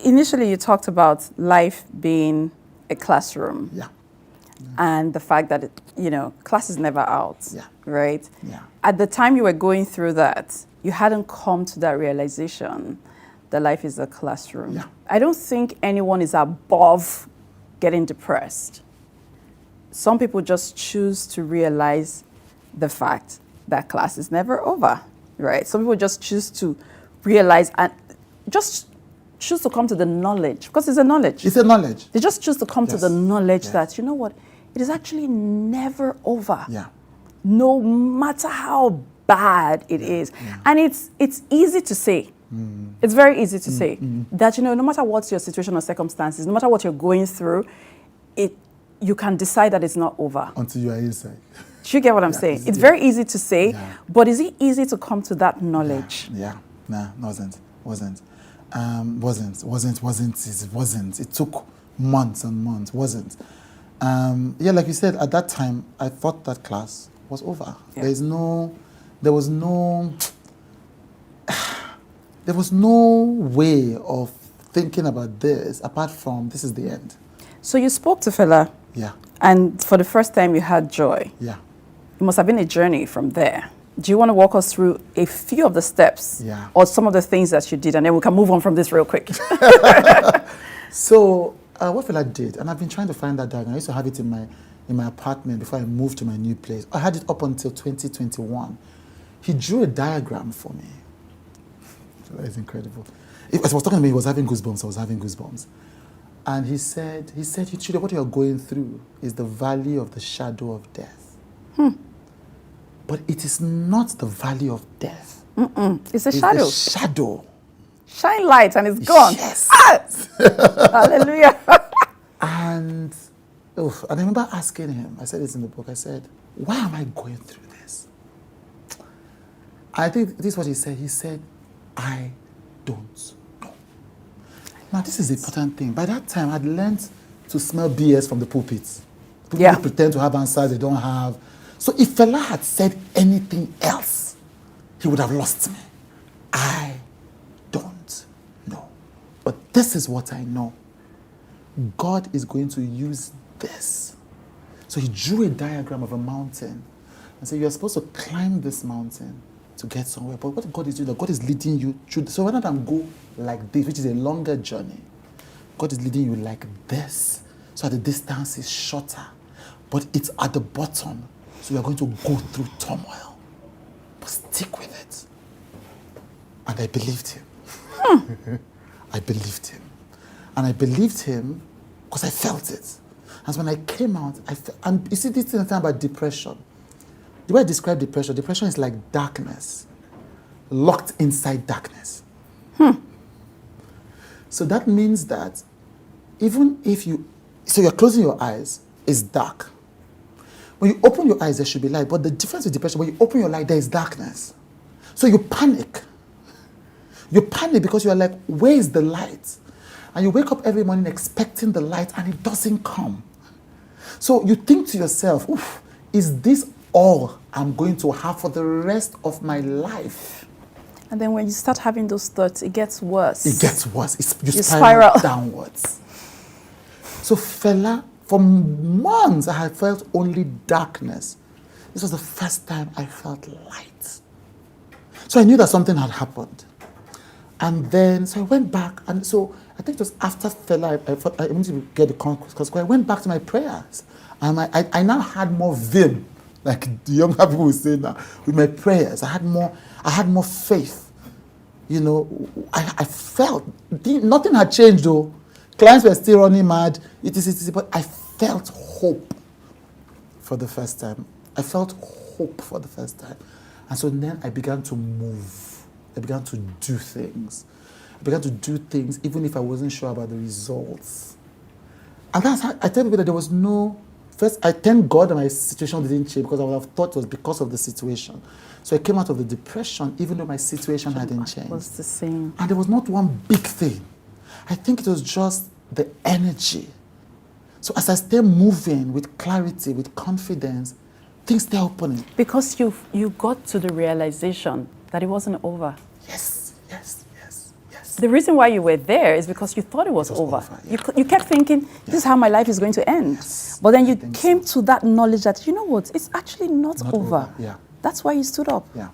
initially you talked about life being a classroom. Yeah. And the fact that, class is never out, Yeah. right? Yeah. At the time you were going through that, you hadn't come to that realization that life is a classroom. Yeah. I don't think anyone is above getting depressed. Some people just choose to realize the fact that class is never over, right? Some people just choose to realize and just choose to come to the knowledge, because it's a knowledge. It's a knowledge. They just choose to come to Yes. the knowledge Yes. that, you know what, it is actually never over. Yeah. No matter how bad it is. Yeah. And it's easy to say. It's very easy to say that, no matter what's your situation or circumstances, no matter what you're going through, you can decide that it's not over. Until you are inside. Do you get what I'm saying? It's very easy to say, Yeah. but is it easy to come to that knowledge? Yeah. Nah, wasn't. It took months and months. Wasn't. Like you said, at that time, I thought that class was over. Yeah. There was no way of thinking about this apart from this is the end. So you spoke to Fela, Yeah. and for the first time you had joy. Yeah. It must have been a journey from there. Do you want to walk us through a few of the steps Yeah. or some of the things that you did, and then we can move on from this real quick? So what Fela did, and I've been trying to find that diagram. I used to have it in my apartment before I moved to my new place. I had it up until 2021. He drew a diagram for me. That is incredible. As I was talking to me, he was having goosebumps. I was having goosebumps. And he said, Chude, what you're going through is the valley of the shadow of death. But it is not the valley of death. It's a shadow. The shadow. Shine light and it's gone. Yes. Hallelujah. And I remember asking him, I said this in the book, I said, why am I going through this? I think this is what he said. He said, I don't know. Now, this is the important thing. By that time, I'd learned to smell BS from the pulpits. People pretend to have answers they don't have. So if Fela had said anything else, he would have lost me. I don't know. But this is what I know. God is going to use this. So he drew a diagram of a mountain and said, you're supposed to climb this mountain to get somewhere. But what God is doing, God is leading you through. So rather than go like this, which is a longer journey, God is leading you like this. So the distance is shorter. But it's at the bottom. So you're going to go through turmoil. But stick with it. And I believed him. I believed him. And I believed him because I felt it. And so when I came out, and you see this thing about depression. The way I describe depression is like darkness, locked inside darkness. So that means that even if you're closing your eyes, it's dark. When you open your eyes, there should be light. But the difference with depression, when you open your light, there is darkness. So you panic. You panic because you are like, where is the light? And you wake up every morning expecting the light and it doesn't come. So you think to yourself, oof, is this all I'm going to have for the rest of my life? And then when you start having those thoughts, it gets worse. It gets worse. You spiral downwards. So Fela, for months, I had felt only darkness. This was the first time I felt light. So I knew that something had happened. And then, so I went back, and so I think it was after Fela, I wanted to get the because I went back to my prayers. And I now had more vim, like the younger people would say now, with my prayers. I had more faith. You know, I felt, nothing had changed though. Clients were still running mad, but I felt hope for the first time. I felt hope for the first time. And so then I began to move. I began to do things. I began to do things even if I wasn't sure about the results. And that's how I tell people that there was no... First, I thank God that my situation didn't change because I would have thought it was because of the situation. So I came out of the depression even though my situation hadn't changed. It was the same. And there was not one big thing. I think it was just the energy. So as I stay moving with clarity, with confidence, things stay opening. Because you got to the realization that it wasn't over. Yes. The reason why you were there is because you thought it was over. You kept thinking, this is how my life is going to end. Yes. But then you came to that knowledge that, you know what, it's actually not over. Yeah. That's why you stood up. Yeah.